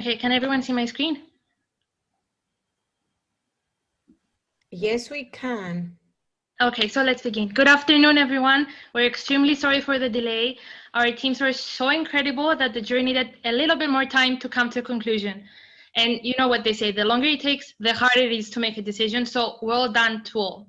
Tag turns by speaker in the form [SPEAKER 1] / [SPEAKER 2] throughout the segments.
[SPEAKER 1] Okay, can everyone see my screen?
[SPEAKER 2] Yes, we can.
[SPEAKER 1] Okay, so let's begin. Good afternoon, everyone. We're extremely sorry for the delay. Our teams were so incredible that the jury needed a little bit more time to come to a conclusion. And you know what they say, the longer it takes, the harder it is to make a decision. So well done to all.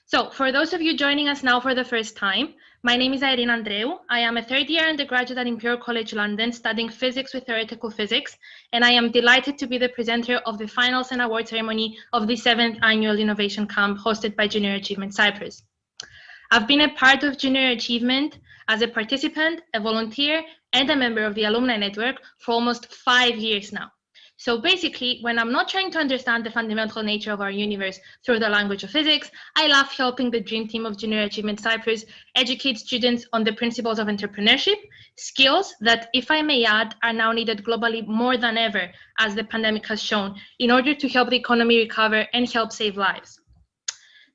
[SPEAKER 1] So for those of you joining us now for the first time, my name is Irene Andreu. I am a third-year undergraduate at Imperial College London studying physics with theoretical physics, and I am delighted to be the presenter of the finals and award ceremony of the 7th Annual Innovation Camp hosted by Junior Achievement Cyprus. I've been a part of Junior Achievement as a participant, a volunteer, and a member of the alumni network for almost 5 years now. So basically, when I'm not trying to understand the fundamental nature of our universe through the language of physics, I love helping the dream team of Junior Achievement Cyprus educate students on the principles of entrepreneurship, skills that, if I may add, are now needed globally more than ever, as the pandemic has shown, in order to help the economy recover and help save lives.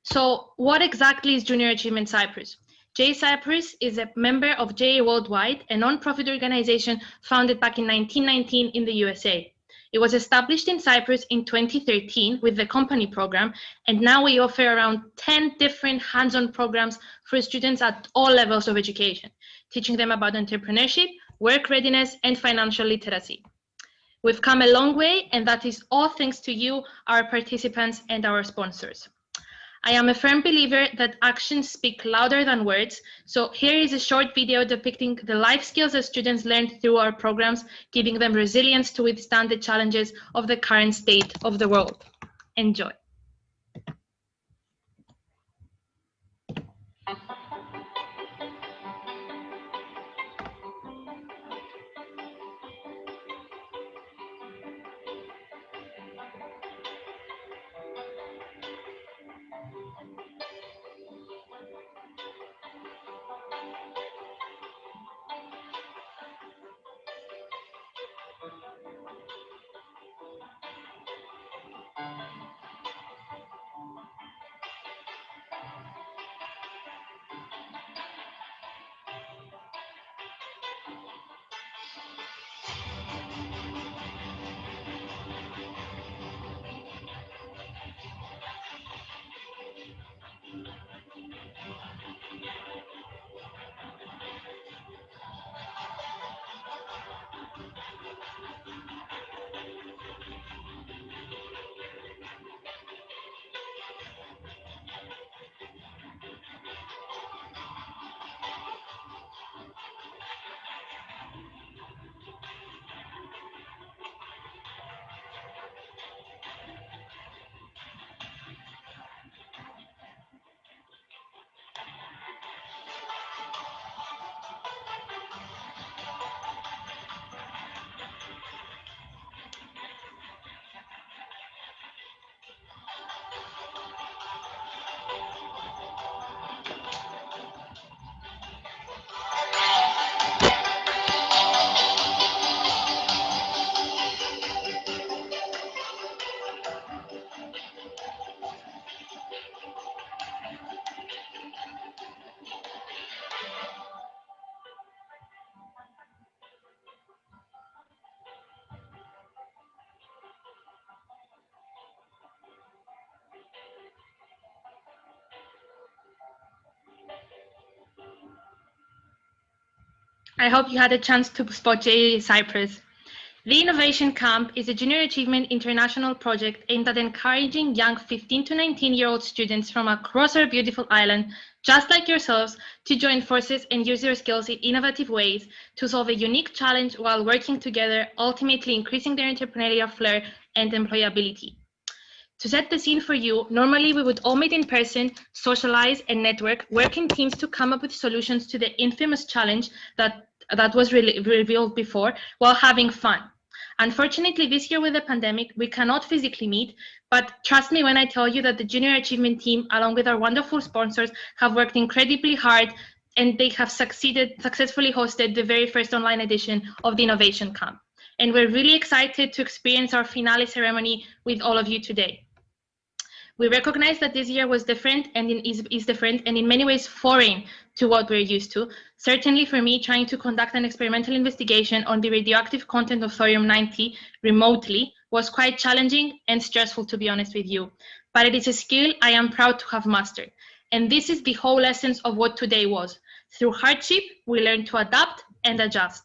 [SPEAKER 1] So what exactly is Junior Achievement Cyprus? JA Cyprus is a member of JA Worldwide, a non-profit organization founded back in 1919 in the USA. It was established in Cyprus in 2013 with the company program, and now we offer around 10 different hands-on programs for students at all levels of education, teaching them about entrepreneurship, work readiness, and financial literacy. We've come a long way, and that is all thanks to you, our participants, and our sponsors. I am a firm believer that actions speak louder than words, so here is a short video depicting the life skills that students learned through our programs, giving them resilience to withstand the challenges of the current state of the world. Enjoy. I hope you had a chance to spot JA Cyprus. The Innovation Camp is a Junior Achievement International project aimed at encouraging young 15 to 19-year-old students from across our beautiful island, just like yourselves, to join forces and use their skills in innovative ways to solve a unique challenge while working together, ultimately increasing their entrepreneurial flair and employability. To set the scene for you, normally we would all meet in person, socialize, and network, work in teams to come up with solutions to the infamous challenge that was revealed before, while having fun. Unfortunately, this year with the pandemic, we cannot physically meet, but trust me when I tell you that the Junior Achievement team, along with our wonderful sponsors, have worked incredibly hard, and they have successfully hosted the very first online edition of the Innovation Camp. And we're really excited to experience our finale ceremony with all of you today. We recognize that this year was different and is different and in many ways foreign to what we're used to. Certainly for me, trying to conduct an experimental investigation on the radioactive content of thorium-90 remotely was quite challenging and stressful, to be honest with you. But it is a skill I am proud to have mastered. And this is the whole essence of what today was. Through hardship, we learn to adapt and adjust,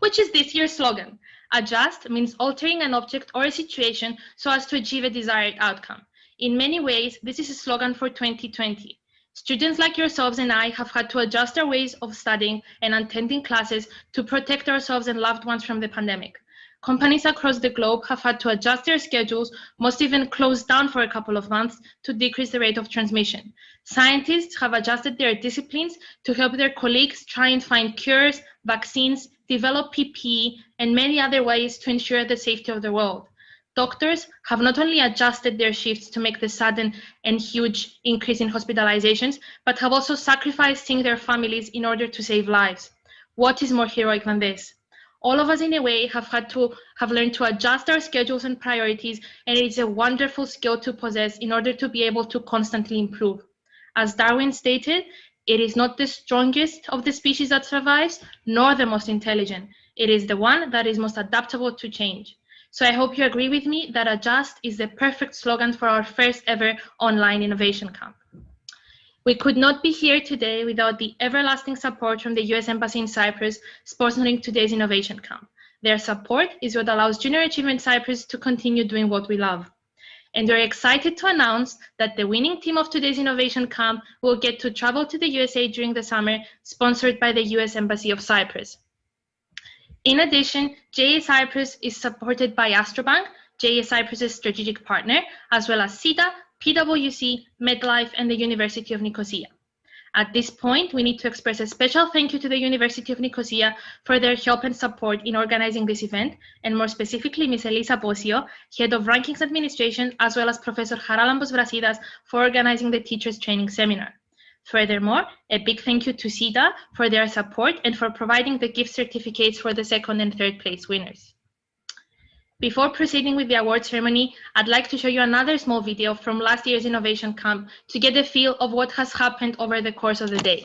[SPEAKER 1] which is this year's slogan. Adjust means altering an object or a situation so as to achieve a desired outcome. In many ways, this is a slogan for 2020. Students like yourselves and I have had to adjust our ways of studying and attending classes to protect ourselves and loved ones from the pandemic. Companies across the globe have had to adjust their schedules, most even close down for a couple of months to decrease the rate of transmission. Scientists have adjusted their disciplines to help their colleagues try and find cures, vaccines, develop PPE, and many other ways to ensure the safety of the world. Doctors have not only adjusted their shifts to make the sudden and huge increase in hospitalizations, but have also sacrificed seeing their families in order to save lives. What is more heroic than this? All of us in a way have learned to adjust our schedules and priorities, and it is a wonderful skill to possess in order to be able to constantly improve. As Darwin stated, it is not the strongest of the species that survives, nor the most intelligent. It is the one that is most adaptable to change. So I hope you agree with me that adjust is the perfect slogan for our first ever online innovation camp. We could not be here today without the everlasting support from the US Embassy in Cyprus sponsoring today's innovation camp. Their support is what allows Junior Achievement Cyprus to continue doing what we love. And we're excited to announce that the winning team of today's innovation camp will get to travel to the USA during the summer, sponsored by the US Embassy of Cyprus. In addition, JA Cyprus is supported by Astrobank, JA Cyprus's strategic partner, as well as CETA, PwC, MedLife, and the University of Nicosia. At this point, we need to express a special thank you to the University of Nicosia for their help and support in organizing this event, and more specifically, Ms. Elisa Bosio, Head of Rankings Administration, as well as Professor Haralambos Brasidas for organizing the Teachers Training Seminar. Furthermore, a big thank you to CETA for their support and for providing the gift certificates for the second and third place winners. Before proceeding with the award ceremony, I'd like to show you another small video from last year's Innovation Camp to get a feel of what has happened over the course of the day.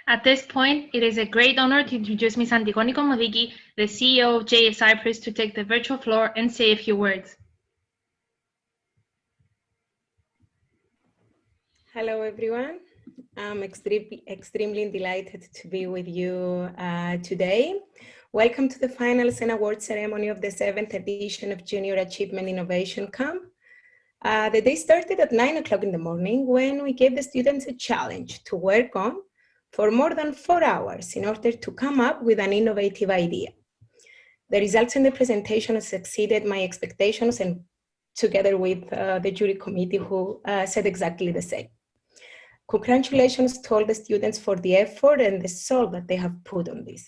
[SPEAKER 1] At this point, it is a great honor to introduce Ms. Antigoni Komodiki, the CEO of JA Cyprus, to take the virtual floor and say a few words.
[SPEAKER 2] Hello, everyone. I'm extremely delighted to be with you today. Welcome to the finals and award ceremony of the 7th edition of Junior Achievement Innovation Camp. The day started at 9 o'clock in the morning when we gave the students a challenge to work on for more than 4 hours in order to come up with an innovative idea. The results in the presentation has exceeded my expectations, and together with the jury committee who said exactly the same. Congratulations to all the students for the effort and the soul that they have put on this.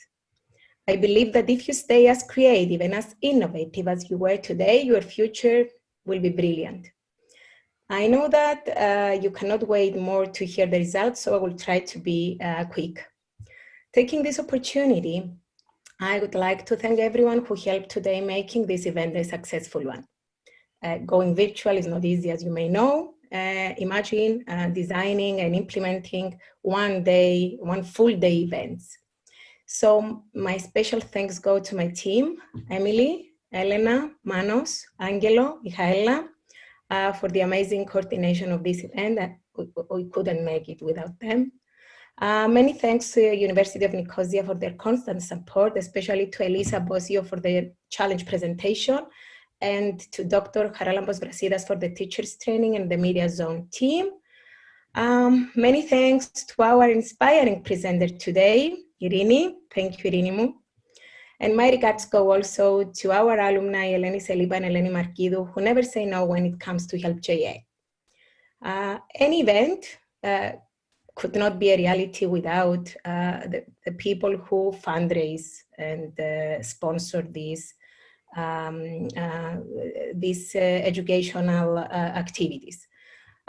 [SPEAKER 2] I believe that if you stay as creative and as innovative as you were today, your future will be brilliant. I know that you cannot wait more to hear the results, so I will try to be quick. Taking this opportunity, I would like to thank everyone who helped today making this event a successful one. Going virtual is not easy, as you may know. Imagine designing and implementing one full day events. So my special thanks go to my team, Emily, Elena, Manos, Angelo, Michaela, for the amazing coordination of this event. That we couldn't make it without them. Many thanks to the University of Nicosia for their constant support, especially to Elisa Bosio for the challenge presentation, and to Dr. Haralambos Brasidas for the teachers training and the Media Zone team. Many thanks to our inspiring presenter today, Irini. Thank you, Irini. And my regards go also to our alumni, Eleni Seliba and Eleni Markidu, who never say no when it comes to help JA. Any event could not be a reality without the people who fundraise and sponsor these educational activities.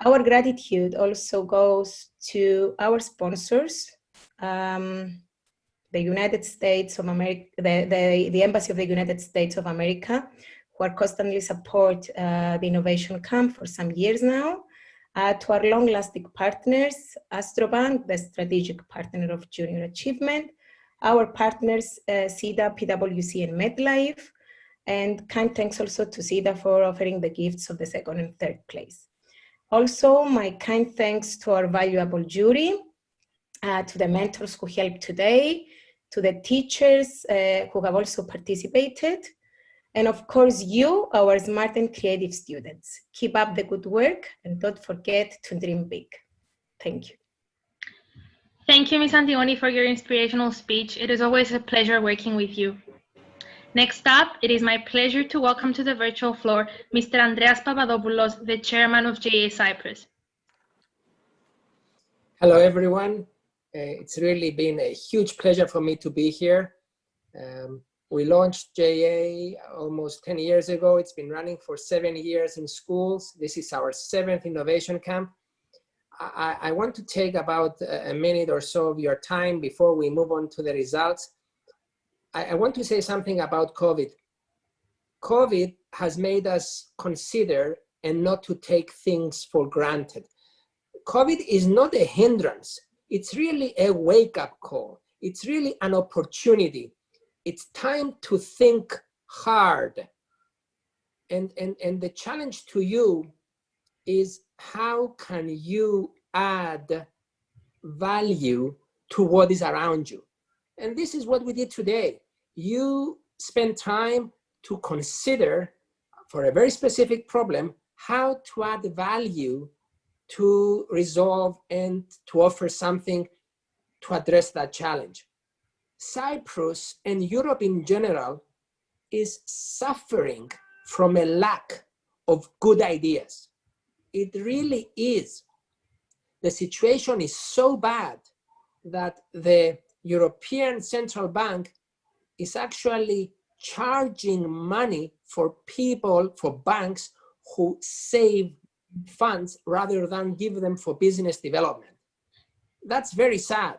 [SPEAKER 2] Our gratitude also goes to our sponsors, the United States of America, the Embassy of the United States of America, who are constantly support the Innovation Camp for some years now. To our long-lasting partners, Astrobank, the strategic partner of Junior Achievement, our partners, SIDA, PwC, and MedLife, and kind thanks also to SIDA for offering the gifts of the second and third place. Also, my kind thanks to our valuable jury, to the mentors who helped today, to the teachers who have also participated, and of course you, our smart and creative students. Keep up the good work and don't forget to dream big. Thank you.
[SPEAKER 1] Thank you, Ms. Antigoni, for your inspirational speech. It is always a pleasure working with you. Next up, it is my pleasure to welcome to the virtual floor Mr. Andreas Papadopoulos, the chairman of JA Cyprus.
[SPEAKER 3] Hello, everyone. It's really been a huge pleasure for me to be here. We launched JA almost 10 years ago. It's been running for 7 years in schools. This is our 7th innovation camp. I want to take about a minute or so of your time before we move on to the results. I want to say something about COVID. COVID has made us consider and not to take things for granted. COVID is not a hindrance. It's really a wake-up call. It's really an opportunity. It's time to think hard. And the challenge to you is, how can you add value to what is around you? And this is what we did today. You spent time to consider, for a very specific problem, how to add value to resolve and to offer something to address that challenge. Cyprus and Europe in general is suffering from a lack of good ideas. It really is. The situation is so bad that the European Central Bank is actually charging money for people, for banks who save funds rather than give them for business development. That's very sad.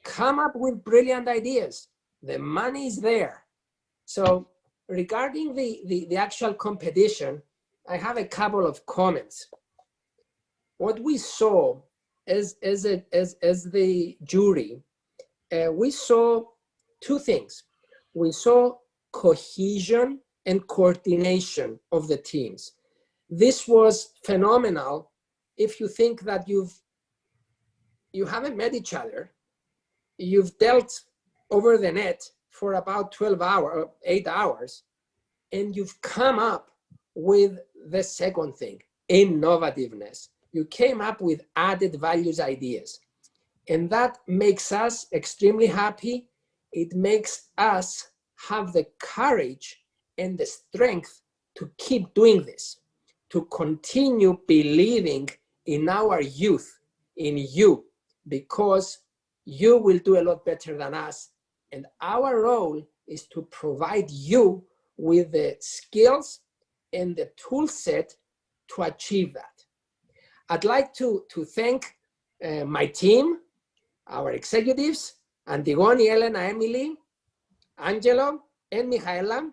[SPEAKER 3] Come up with brilliant ideas. The money is there. So regarding the actual competition, I have a couple of comments. What we saw as the jury, we saw two things. We saw cohesion and coordination of the teams. This was phenomenal if you think that you haven't met each other, you've dealt over the net for about 8 hours, and you've come up with the second thing, innovativeness. You came up with added values ideas. And that makes us extremely happy. It makes us have the courage and the strength to keep doing this, to continue believing in our youth, in you, because you will do a lot better than us. And our role is to provide you with the skills and the tool set to achieve that. I'd like to thank my team, our executives, Antigone, Elena, Emily, Angelo, and Michaela,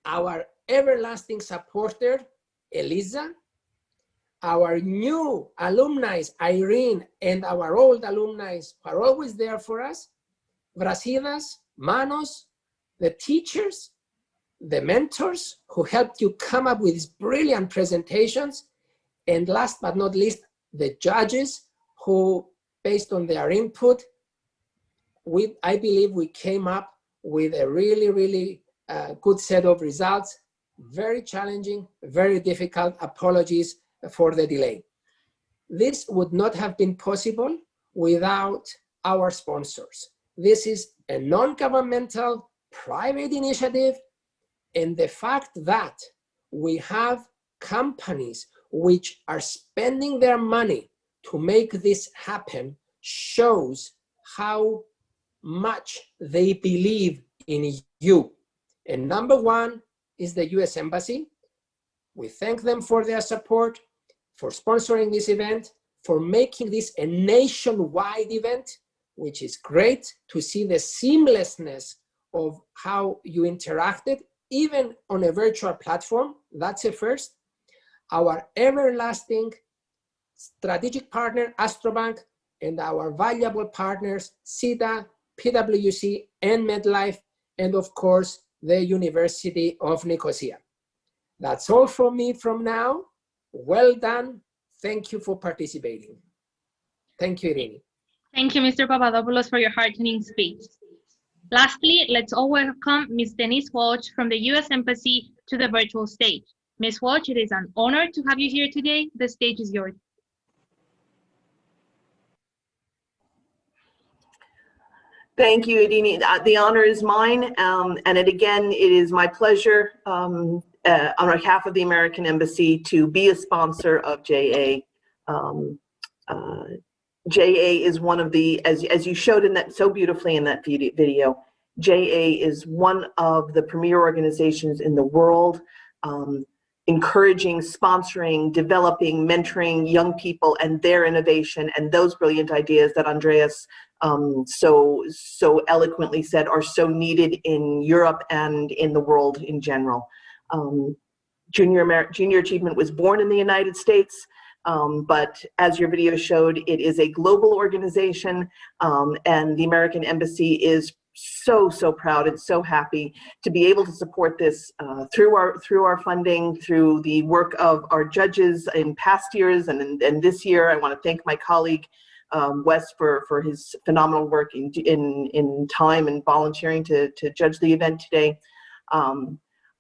[SPEAKER 3] our everlasting supporter, Elisa, our new alumni, Irene, and our old alumni who are always there for us, Brasidas, Manos, the teachers, the mentors who helped you come up with these brilliant presentations, and last but not least, the judges who, based on their input, I believe we came up with a really good set of results. Very challenging, very difficult. Apologies for the delay. This would not have been possible without our sponsors. This is a non-governmental private initiative, and the fact that we have companies which are spending their money to make this happen shows how much they believe in you. And number one is the US Embassy. We thank them for their support, for sponsoring this event, for making this a nationwide event, which is great to see the seamlessness of how you interacted, even on a virtual platform. That's a first. Our everlasting strategic partner, Astrobank, and our valuable partners, CETA, PwC, and MedLife, and of course, the University of Nicosia. That's all from me from now. Well done. Thank you for participating. Thank you, Irini.
[SPEAKER 1] Thank you, Mr. Papadopoulos, for your heartening speech. Lastly, let's all welcome Ms. Denise Walsh from the US Embassy to the virtual stage. Ms. Walsh, it is an honor to have you here today. The stage is yours.
[SPEAKER 4] Thank you, Irini. The honor is mine, and it is my pleasure on behalf of the American Embassy to be a sponsor of JA. JA is one of the, as you showed in that so beautifully in that video, JA is one of the premier organizations in the world, encouraging, sponsoring, developing, mentoring young people and their innovation and those brilliant ideas that Andreas so eloquently said are so needed in Europe and in the world in general. Junior Achievement was born in the United States, but as your video showed, it is a global organization, and the American Embassy is so proud and so happy to be able to support this through our funding, through the work of our judges in past years and this year. I want to thank my colleague Wes for his phenomenal work in time and volunteering to judge the event today.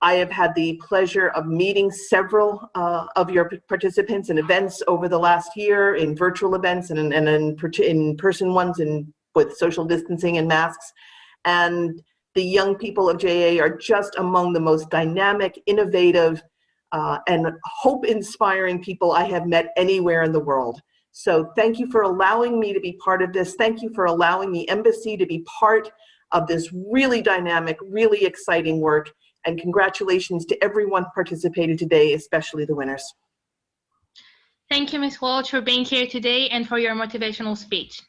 [SPEAKER 4] I have had the pleasure of meeting several of your participants in events over the last year, in virtual events and in person ones, and with social distancing and masks. And the young people of JA are just among the most dynamic, innovative, and hope-inspiring people I have met anywhere in the world. So thank you for allowing me to be part of this. Thank you for allowing the Embassy to be part of this really dynamic, really exciting work. And congratulations to everyone participating today, especially the winners.
[SPEAKER 1] Thank you, Ms. Walsh, for being here today and for your motivational speech.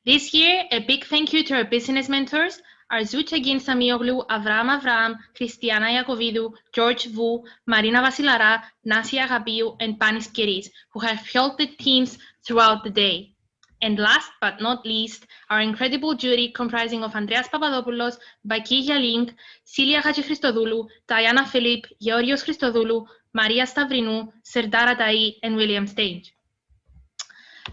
[SPEAKER 1] This year, a big thank you to our business mentors, Arzuchagin Samioglu, Avram, Christiana Iacovidou, George Vu, Marina Vasilara, Nasia Gabiu, and Panis Keris, who have helped the teams throughout the day. And last but not least, our incredible jury comprising of Andreas Papadopoulos, Baki Yaling, Celia Hachikristodoulou, Diana Philip, Georgios Christodoulou, Maria Stavrinou, Serdar Atai, and William Stage.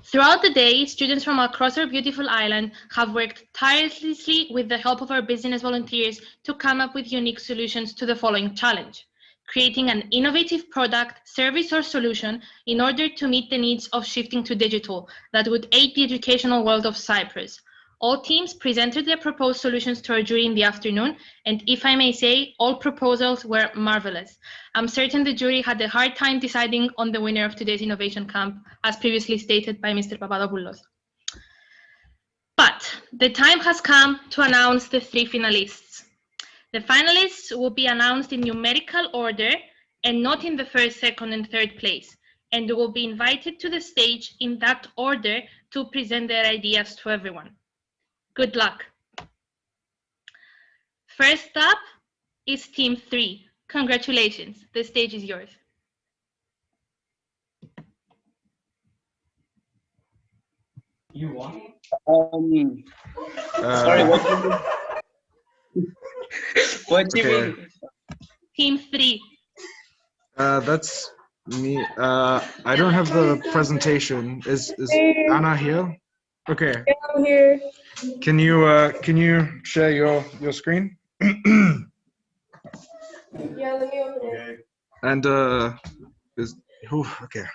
[SPEAKER 1] Throughout the day, students from across our beautiful island have worked tirelessly with the help of our business volunteers to come up with unique solutions to the following challenge: creating an innovative product, service, or solution in order to meet the needs of shifting to digital that would aid the educational world of Cyprus. All teams presented their proposed solutions to our jury in the afternoon, and if I may say, all proposals were marvelous. I'm certain the jury had a hard time deciding on the winner of today's Innovation Camp, as previously stated by Mr. Papadopoulos. But the time has come to announce the 3 finalists. The finalists will be announced in numerical order and not in the first, second, and third place, and will be invited to the stage in that order to present their ideas to everyone. Good luck. First up is Team 3. Congratulations, the stage is yours.
[SPEAKER 5] You won?
[SPEAKER 6] Sorry, what do you
[SPEAKER 5] Okay.
[SPEAKER 6] mean?
[SPEAKER 1] Team 3.
[SPEAKER 5] That's me. I don't have the presentation. Is Anna here? Okay.
[SPEAKER 2] Yeah, I'm here.
[SPEAKER 5] Can you share your screen?
[SPEAKER 2] Yeah, let me open it.
[SPEAKER 5] And is who? Okay.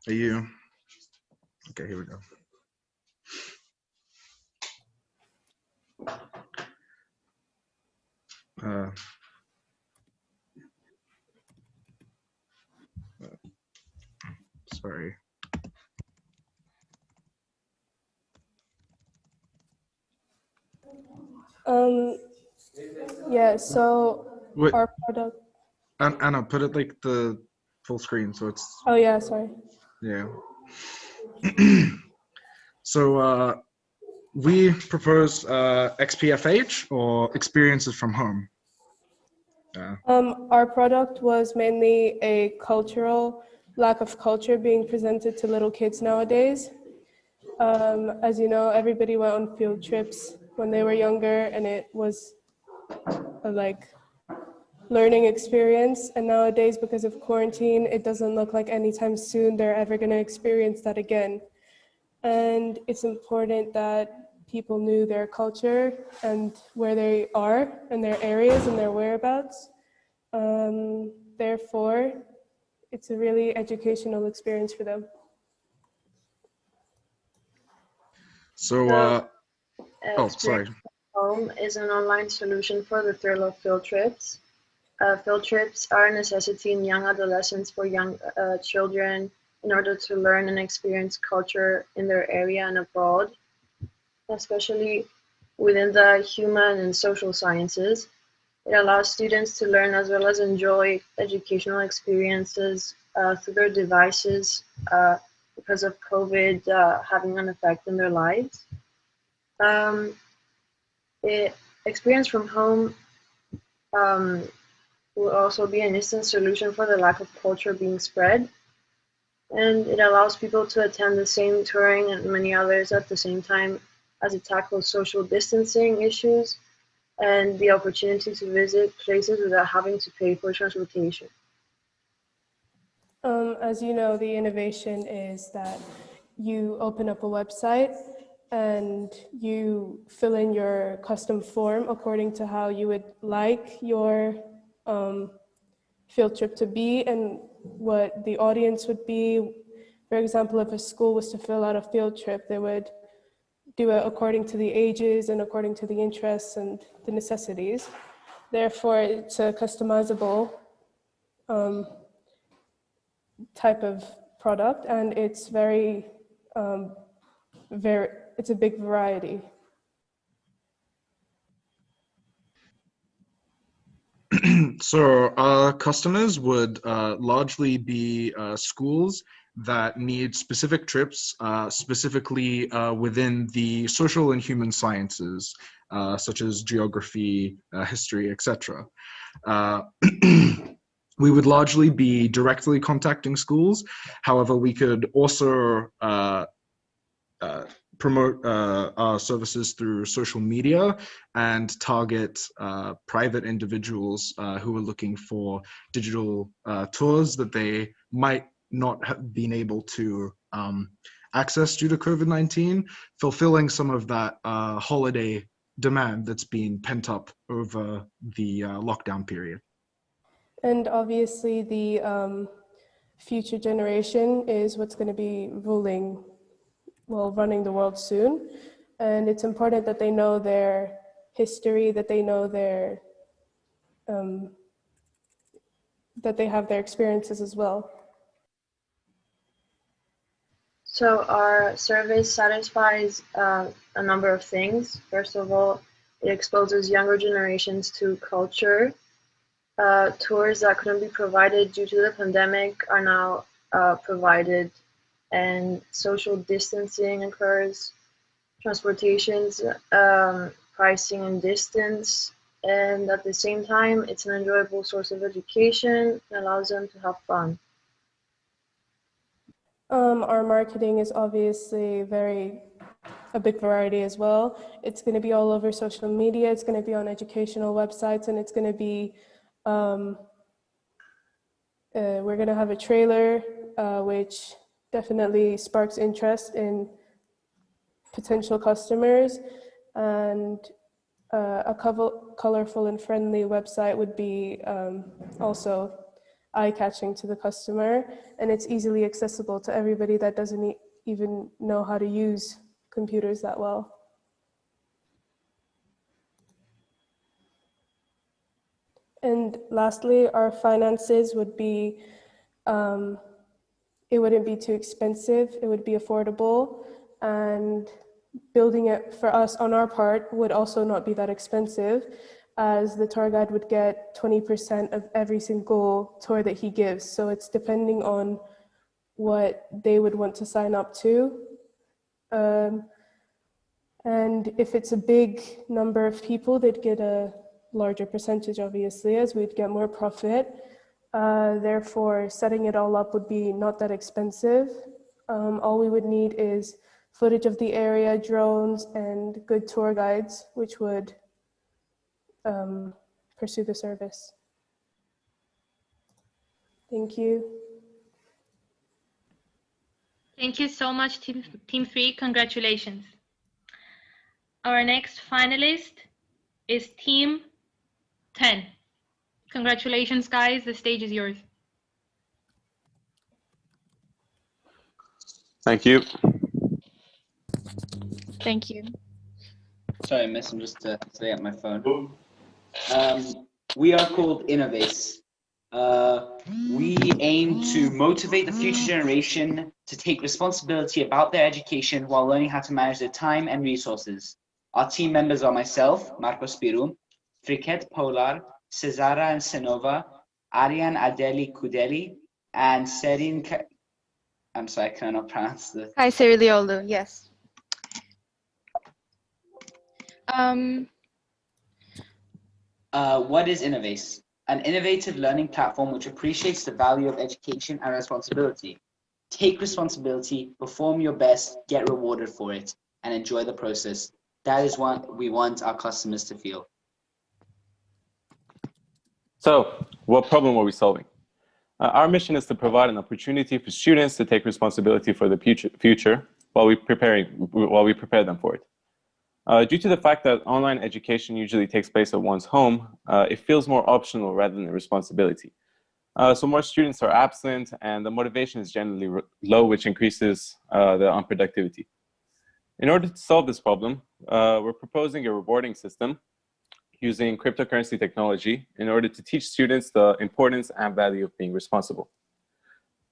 [SPEAKER 5] Are you? Okay, here we go. Sorry.
[SPEAKER 7] Yeah, so
[SPEAKER 5] Wait,
[SPEAKER 7] our product.
[SPEAKER 5] Anna, put it like the full screen so it's.
[SPEAKER 7] Oh yeah, sorry.
[SPEAKER 5] Yeah. So we propose XPFH or experiences from home.
[SPEAKER 7] Our product was mainly a cultural lack of culture being presented to little kids nowadays. As you know, everybody went on field trips when they were younger, and it was a learning experience. And nowadays, because of quarantine, it doesn't look like anytime soon they're ever going to experience that again. And it's important that people knew their culture and where they are and their areas and their whereabouts. Therefore, it's a really educational experience for them.
[SPEAKER 5] So, oh, sorry.
[SPEAKER 8] Home is an online solution for the thrill of field trips. Field trips are a necessity in young adolescents for young children in order to learn and experience culture in their area and abroad, especially within the human and social sciences. It allows students to learn as well as enjoy educational experiences through their devices because of COVID having an effect in their lives. Experience from home will also be an instant solution for the lack of culture being spread. And it allows people to attend the same touring and many others at the same time as it tackles social distancing issues and the opportunity to visit places without having to pay for transportation.
[SPEAKER 7] As you know, the innovation is that you open up a website and you fill in your custom form according to how you would like your field trip to be and what the audience would be. For example, if a school was to fill out a field trip, they would do it according to the ages and according to the interests and the necessities. Therefore, it's a customizable type of product, and it's it's a big variety.
[SPEAKER 5] So our customers would largely be schools that need specific trips, specifically within the social and human sciences, such as geography, history, etc. We would largely be directly contacting schools. However, we could also promote our services through social media and target private individuals who are looking for digital tours that they might not have been able to access due to COVID-19, fulfilling some of that holiday demand that's been pent up over the lockdown period.
[SPEAKER 7] And obviously the future generation is what's going to be running the world soon. And it's important that they know their history, that they know their, that they have their experiences as well.
[SPEAKER 8] So our survey satisfies a number of things. First of all, it exposes younger generations to culture. Tours that couldn't be provided due to the pandemic are now provided, and social distancing occurs, transportations, pricing and distance, and at the same time, it's an enjoyable source of education and allows them to have fun.
[SPEAKER 7] Our marketing is obviously a big variety as well. It's going to be all over social media, it's going to be on educational websites, and it's going to be, we're going to have a trailer which definitely sparks interest in potential customers, and a colorful and friendly website would be also eye-catching to the customer, and it's easily accessible to everybody that doesn't even know how to use computers that well. And lastly, our finances would be, it wouldn't be too expensive, it would be affordable, and building it for us on our part would also not be that expensive, as the tour guide would get 20% of every single tour that he gives. So it's depending on what they would want to sign up to. And if it's a big number of people, they'd get a larger percentage, obviously, as we'd get more profit. Therefore, setting it all up would be not that expensive. All we would need is footage of the area, drones, and good tour guides, which would pursue the service. Thank you.
[SPEAKER 1] Thank you so much, Team 3. Congratulations. Our next finalist is Team 10. Congratulations, guys. The stage is yours.
[SPEAKER 6] Thank you.
[SPEAKER 9] Thank you.
[SPEAKER 10] Sorry, miss, I'm just setting up my phone. We are called Innovace. We aim to motivate the future generation to take responsibility about their education while learning how to manage their time and resources. Our team members are myself, Marco Spiru, Friket Polar, Cesara and Senova, Arian Adeli Kudeli, and Serin. I'm sorry, I cannot pronounce the.
[SPEAKER 9] Kayseriolu, yes.
[SPEAKER 10] What is Innovace? An innovative learning platform which appreciates the value of education and responsibility. Take responsibility, perform your best, get rewarded for it, and enjoy the process. That is what we want our customers to feel.
[SPEAKER 6] So, what problem are we solving? Our mission is to provide an opportunity for students to take responsibility for the future while we prepare them for it. Due to the fact that online education usually takes place at one's home, it feels more optional rather than a responsibility. So more students are absent and the motivation is generally low, which increases the unproductivity. In order to solve this problem, we're proposing a rewarding system using cryptocurrency technology in order to teach students the importance and value of being responsible.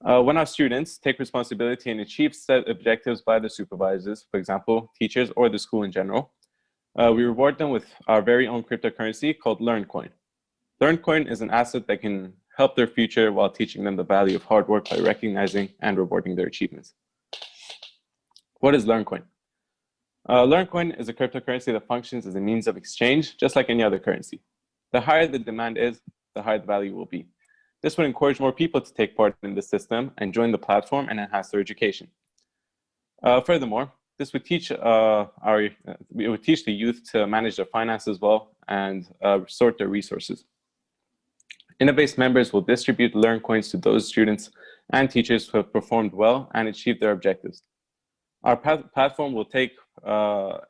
[SPEAKER 6] When our students take responsibility and achieve set objectives by the supervisors, for example, teachers or the school in general, we reward them with our very own cryptocurrency called LearnCoin. LearnCoin is an asset that can help their future while teaching them the value of hard work by recognizing and rewarding their achievements. What is LearnCoin? LearnCoin is a cryptocurrency that functions as a means of exchange, just like any other currency. The higher the demand is, the higher the value will be. This would encourage more people to take part in the system and join the platform and enhance their education. Furthermore, This would teach we would teach the youth to manage their finances well and sort their resources. Innovate members will distribute Learn Coins to those students and teachers who have performed well and achieved their objectives. Our platform will take a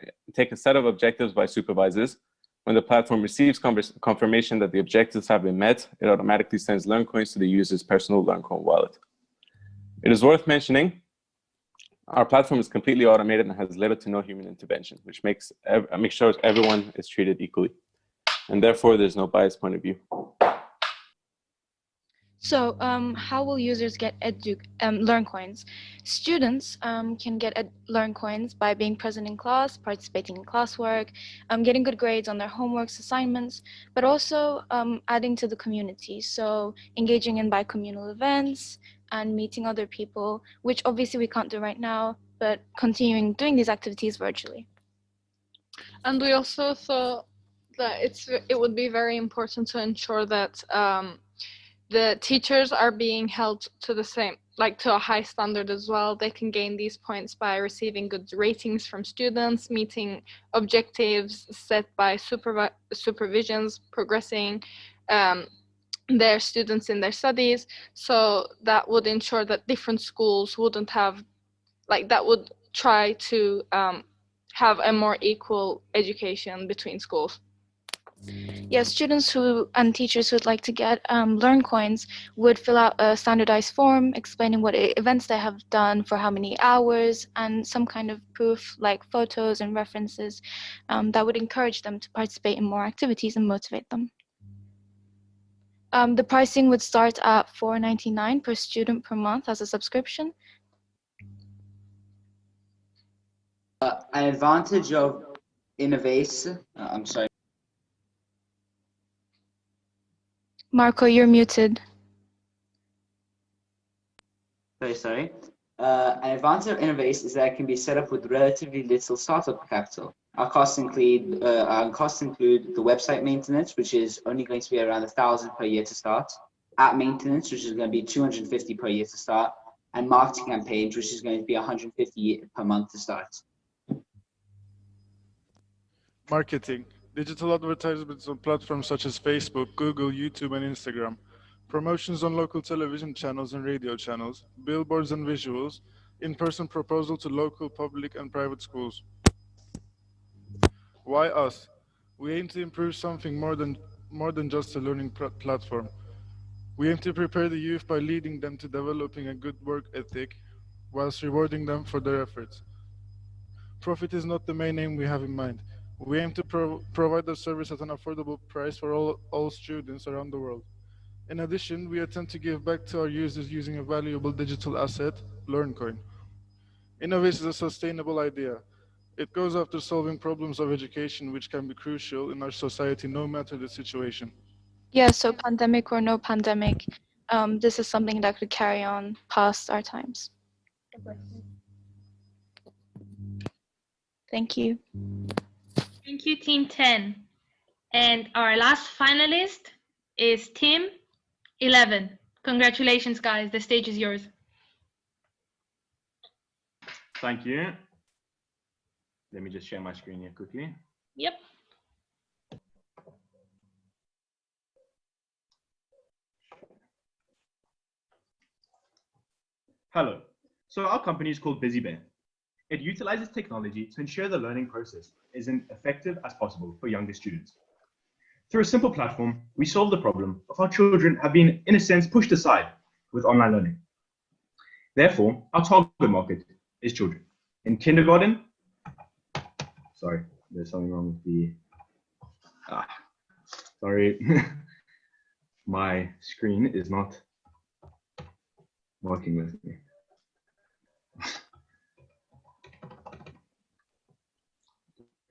[SPEAKER 6] set of objectives by supervisors. When the platform receives confirmation that the objectives have been met, it automatically sends Learn Coins to the user's personal Learn Coin wallet. It is worth mentioning, our platform is completely automated and has little to no human intervention, which makes sure everyone is treated equally. And therefore, there's no biased point of view.
[SPEAKER 9] So how will users get Learn Coins? Students can get Learn Coins by being present in class, participating in classwork, getting good grades on their homeworks, assignments, but also adding to the community. So engaging in bi-communal events and meeting other people, which obviously we can't do right now, but continuing doing these activities virtually.
[SPEAKER 11] And we also thought that it would be very important to ensure that the teachers are being held to the same, to a high standard as well. They can gain these points by receiving good ratings from students, meeting objectives set by supervisions, progressing their students in their studies. So that would ensure that different schools wouldn't have, that would try to have a more equal education between schools.
[SPEAKER 9] Yes, students and teachers who would like to get Learn Coins would fill out a standardized form explaining what events they have done for how many hours and some kind of proof like photos and references that would encourage them to participate in more activities and motivate them. The pricing would start at $4.99 per student per month as a subscription.
[SPEAKER 10] An advantage of Innovate, I'm sorry.
[SPEAKER 9] Marco, you're muted.
[SPEAKER 10] Sorry. An advantage of Innovate is that it can be set up with relatively little startup capital. Our costs include the website maintenance, which is only going to be around $1,000 per year to start, app maintenance, which is going to be $250 per year to start, and marketing campaigns, which is going to be $150 per month to start.
[SPEAKER 12] Marketing. Digital advertisements on platforms such as Facebook, Google, YouTube, and Instagram. Promotions on local television channels and radio channels. Billboards and visuals. In-person proposal to local, public, and private schools. Why us? We aim to improve something more than just a learning platform. We aim to prepare the youth by leading them to developing a good work ethic, whilst rewarding them for their efforts. Profit is not the main aim we have in mind. We aim to provide the service at an affordable price for all students around the world. In addition, we attempt to give back to our users using a valuable digital asset, LearnCoin. Innovate is a sustainable idea. It goes after solving problems of education, which can be crucial in our society, no matter the situation.
[SPEAKER 9] Yeah, so pandemic or no pandemic, this is something that could carry on past our times. Thank you.
[SPEAKER 1] Thank you, Team 10. And our last finalist is Team 11. Congratulations, guys. The stage is yours.
[SPEAKER 13] Thank you. Let me just share my screen here quickly.
[SPEAKER 1] Yep.
[SPEAKER 13] Hello. So our company is called Busy Bear. It utilizes technology to ensure the learning process is as effective as possible for younger students. Through a simple platform, we solve the problem of how children have been, in a sense, pushed aside with online learning. Therefore, our target market is children. In kindergarten, sorry, there's something wrong with the, sorry, my screen is not working with me.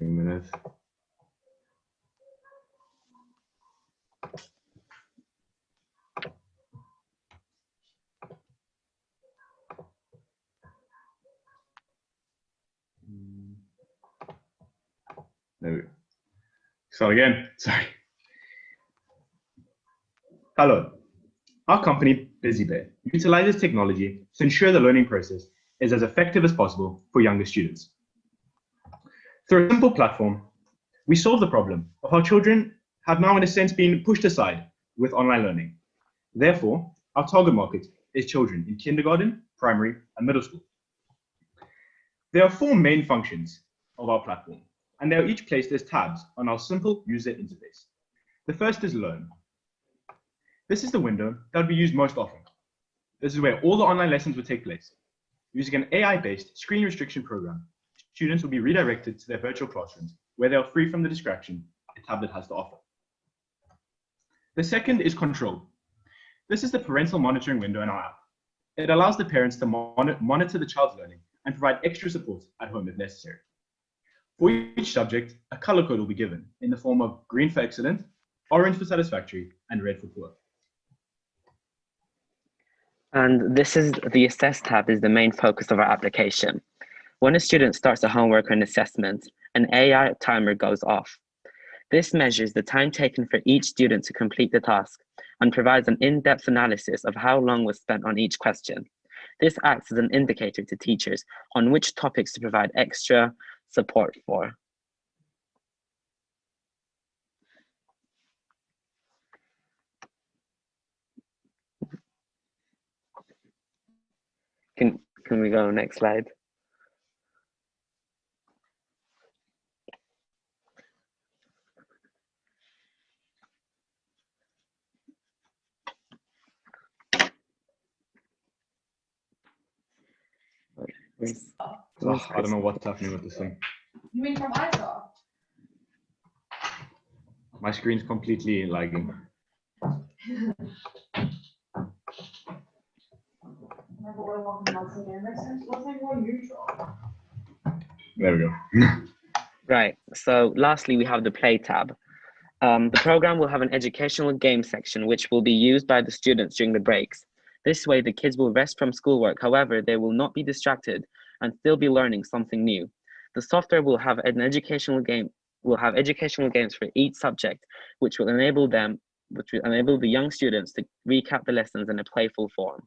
[SPEAKER 13] A minute. There we go. So again, sorry. Hello. Our company, Busy Bear, utilizes technology to ensure the learning process is as effective as possible for younger students. Through a simple platform, we solve the problem of how children have now, in a sense, been pushed aside with online learning. Therefore, our target market is children in kindergarten, primary, and middle school. There are 4 main functions of our platform, and they are each placed as tabs on our simple user interface. The first is Learn. This is the window that will be used most often. This is where all the online lessons will take place. Using an AI-based screen restriction program, students will be redirected to their virtual classrooms where they are free from the distraction a tablet has to offer. The second is Control. This is the parental monitoring window in our app. It allows the parents to monitor the child's learning and provide extra support at home if necessary. For each subject, a color code will be given in the form of green for excellent, orange for satisfactory, and red for poor.
[SPEAKER 14] And this is the Assess tab is the main focus of our application. When a student starts a homework or an assessment, an AI timer goes off. This measures the time taken for each student to complete the task and provides an in-depth analysis of how long was spent on each question. This acts as an indicator to teachers on which topics to provide extra support for. Can we go next slide?
[SPEAKER 13] I don't know what's happening with this thing.
[SPEAKER 15] You mean from iSoft?
[SPEAKER 13] My screen's completely lagging. There we go.
[SPEAKER 14] Right, so lastly, we have the Play tab. The program will have an educational game section, which will be used by the students during the breaks. This way, the kids will rest from schoolwork. However, they will not be distracted and still be learning something new. The software will have an educational game, educational games for each subject, which will enable the young students to recap the lessons in a playful form.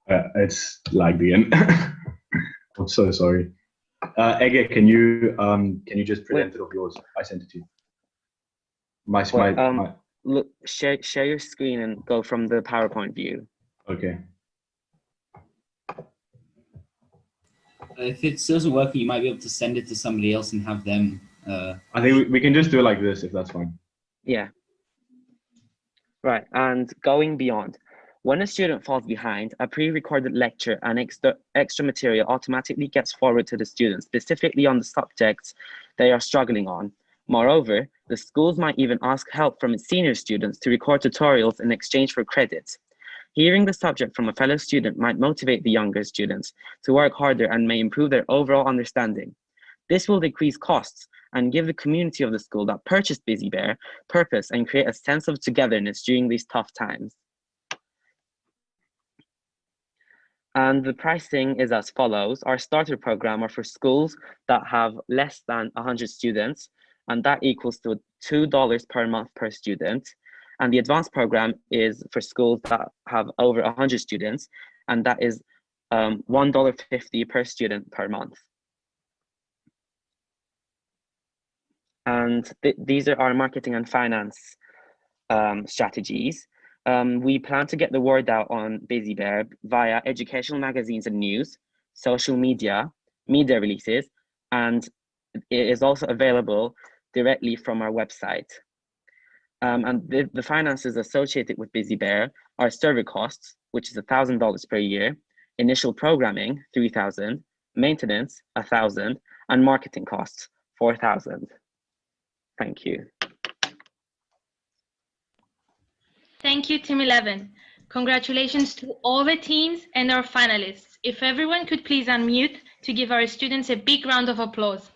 [SPEAKER 13] It's lagged again. I'm so sorry. Ege, can you just present it of yours? I sent it to you.
[SPEAKER 14] Look, share your screen and go from the PowerPoint view.
[SPEAKER 13] Okay.
[SPEAKER 10] If it doesn't work, you might be able to send it to somebody else and have them.
[SPEAKER 13] I think we can just do it like this if that's fine.
[SPEAKER 14] Yeah. Right, and going beyond. When a student falls behind, a pre-recorded lecture and extra material automatically gets forwarded to the students, specifically on the subjects they are struggling on. Moreover, the schools might even ask help from its senior students to record tutorials in exchange for credits. Hearing the subject from a fellow student might motivate the younger students to work harder and may improve their overall understanding. This will decrease costs and give the community of the school that purchased Busy Bear purpose and create a sense of togetherness during these tough times. And the pricing is as follows. Our starter program are for schools that have less than 100 students, and that equals to $2 per month per student. And the advanced program is for schools that have over 100 students, and that is $1.50 per student per month. And these are our marketing and finance strategies. We plan to get the word out on Busy Bear via educational magazines and news, social media, media releases, and it is also available directly from our website. And the finances associated with Busy Bear are server costs, which is $1,000 per year, initial programming, $3,000, maintenance, $1,000, and marketing costs, $4,000. Thank you.
[SPEAKER 1] Thank you, Team 11. Congratulations to all the teams and our finalists. If everyone could please unmute to give our students a big round of applause.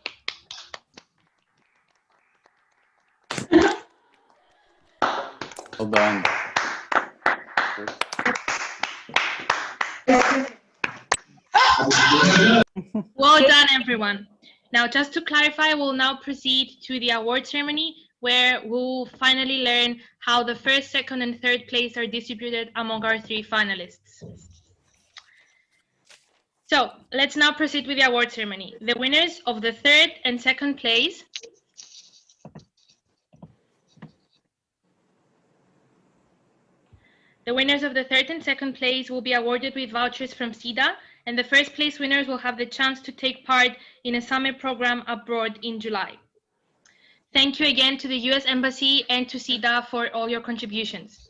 [SPEAKER 10] Well done.
[SPEAKER 1] Well done, everyone. Now, just to clarify, we'll now proceed to the award ceremony where we'll finally learn how the first, second, and third place are distributed among our 3 finalists. So let's now proceed with the award ceremony. The winners of the third and second place will be awarded with vouchers from SIDA, and the first place winners will have the chance to take part in a summer program abroad in July. Thank you again to the US Embassy and to SIDA for all your contributions.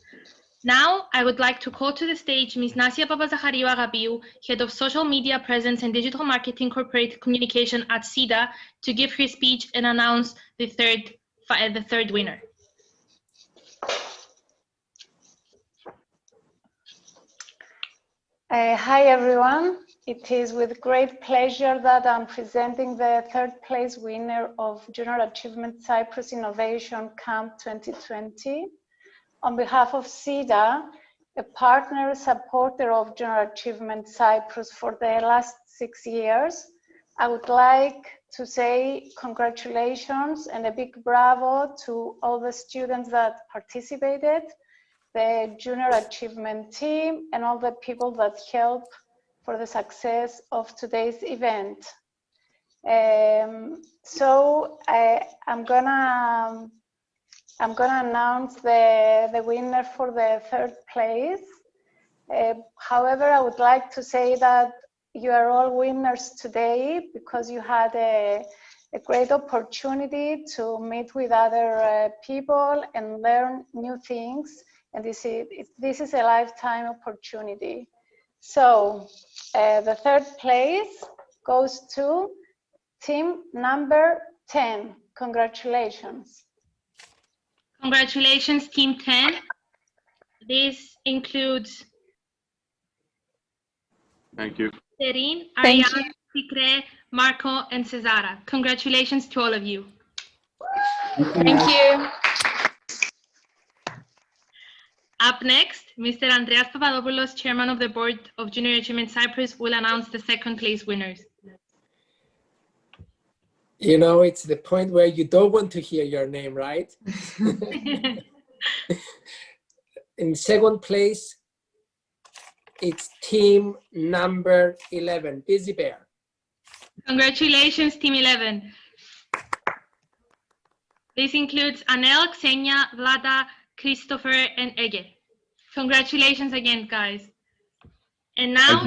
[SPEAKER 1] Now, I would like to call to the stage Ms. Nasia Papazachariou Agapiou, Head of Social Media Presence and Digital Marketing Corporate Communication at SIDA, to give her speech and announce the third winner.
[SPEAKER 15] Hi, everyone. It is with great pleasure that I'm presenting the third place winner of Junior Achievement Cyprus Innovation Camp 2020. On behalf of SIDA, a partner supporter of Junior Achievement Cyprus for the last 6 years, I would like to say congratulations and a big bravo to all the students that participated, the Junior Achievement team, and all the people that help for the success of today's event. I'm gonna announce the winner for the third place. However, I would like to say that you are all winners today because you had a great opportunity to meet with other people and learn new things. And this is a lifetime opportunity. So the third place goes to team number 10. Congratulations.
[SPEAKER 1] Congratulations, Team 10. This includes
[SPEAKER 6] Thank you.
[SPEAKER 1] Serene,
[SPEAKER 9] Thank
[SPEAKER 1] Ariane, Fikre, Marco, and Cesara. Congratulations to all of you.
[SPEAKER 9] Thank you.
[SPEAKER 1] Up next, Mr. Andreas Papadopoulos, Chairman of the Board of Junior Achievement Cyprus, will announce the second place winners.
[SPEAKER 3] You know, it's the point where you don't want to hear your name, right? In second place, it's team number 11, Busy Bear.
[SPEAKER 1] Congratulations, Team 11. This includes Anel, Xenia, Vlada, Christopher, and Ege. Congratulations again, guys. And now,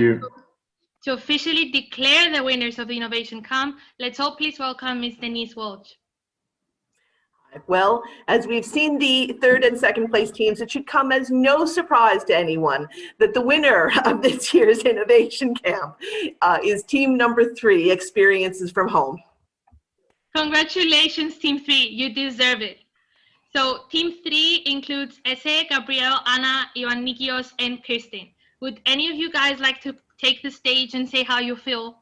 [SPEAKER 1] to officially declare the winners of the Innovation Camp, let's all please welcome Ms. Denise Walsh.
[SPEAKER 4] Well, as we've seen the third and second place teams, it should come as no surprise to anyone that the winner of this year's Innovation Camp is team number 3, Experiences from Home.
[SPEAKER 1] Congratulations, Team 3. You deserve it. So Team 3 includes Ese, Gabriel, Anna, Ioannikios, and Kirsten. Would any of you guys like to take the stage and say how you feel?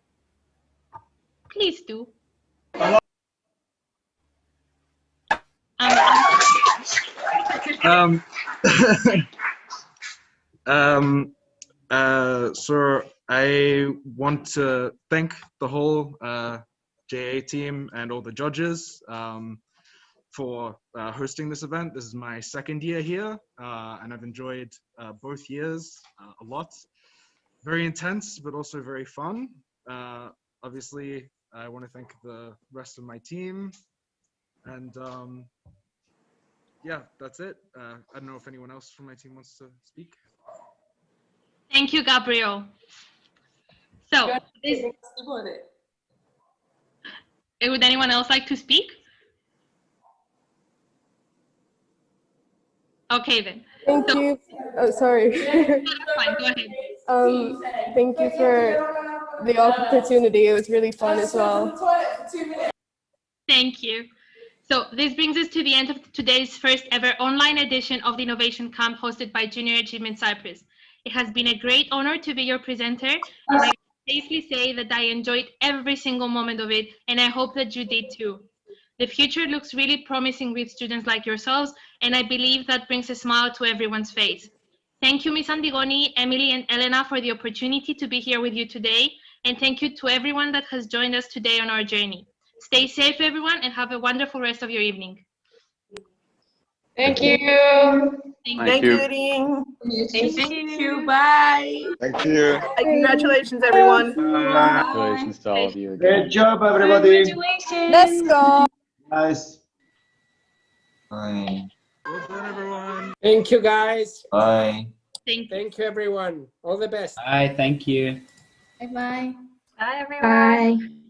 [SPEAKER 1] Please do.
[SPEAKER 5] So I want to thank the whole JA team and all the judges for hosting this event. This is my second year here, and I've enjoyed both years a lot. Very intense, but also very fun. Obviously, I want to thank the rest of my team, and yeah, that's it. I don't know if anyone else from my team wants to speak.
[SPEAKER 1] Thank you, Gabriel. So, would anyone else like to speak? Okay, then.
[SPEAKER 7] Thank you. Oh, sorry.
[SPEAKER 1] Fine, go ahead.
[SPEAKER 7] Thank you for the opportunity. It was really fun as well.
[SPEAKER 1] Thank you. So this brings us to the end of today's first ever online edition of the Innovation Camp hosted by Junior Achievement Cyprus. It has been a great honor to be your presenter, and I can safely say that I enjoyed every single moment of it, and I hope that you did too. The future looks really promising with students like yourselves, and I believe that brings a smile to everyone's face. Thank you, Ms. Antigoni, Emily, and Elena for the opportunity to be here with you today, and thank you to everyone that has joined us today on our journey. Stay safe, everyone, and have a wonderful rest of your evening. Thank you.
[SPEAKER 4] Thank you, Ring.
[SPEAKER 2] Thank you. Bye.
[SPEAKER 16] Thank you.
[SPEAKER 4] Congratulations, everyone.
[SPEAKER 17] Congratulations to all of you again.
[SPEAKER 10] Great job, everybody.
[SPEAKER 2] Congratulations.
[SPEAKER 18] Let's go.
[SPEAKER 10] Nice.
[SPEAKER 16] Bye.
[SPEAKER 5] Well done, everyone.
[SPEAKER 3] Thank you, guys.
[SPEAKER 16] Bye.
[SPEAKER 3] Thank you, everyone. All the best.
[SPEAKER 10] Bye. Thank you.
[SPEAKER 2] Bye-bye.
[SPEAKER 1] Bye, everyone.
[SPEAKER 19] Bye.